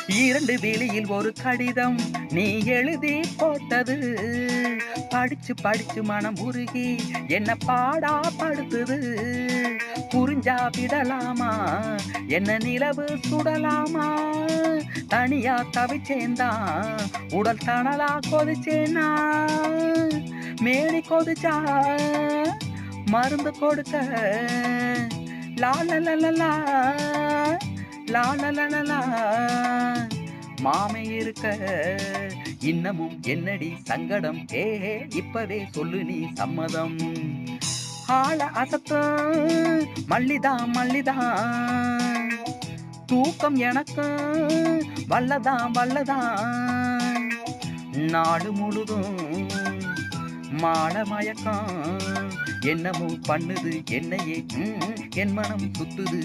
இரண்டு வேளையில் ஒரு கடிதம் நீ எழுதி போட்டது. படிச்சு படிச்சு மனம் உருகி என்ன பாடா படுத்துது. புரிஞ்சா விடலாமா என்ன நிலவு சுடலாமா? தனியா தவிச்சேந்தா உடல் தணலா கொதிச்சேனா? மேனி கொதிச்சா மருந்து கொடுக்க லா லா லா லா லா லா லா லா லா லா. மாமே இருக்க இன்னமும் என்னடி சங்கடம்? இப்பவே சொல்லு நீ சம்மதம். ஆள அசத்தும் மல்லிதான் மல்லிதான், தூக்கம் எனக்கு வல்லதான் வல்லதான். நாடு முழுதும் மாட மயக்கம் என்னமோ பண்ணுது என்னையே, என் மனம் சுத்துது.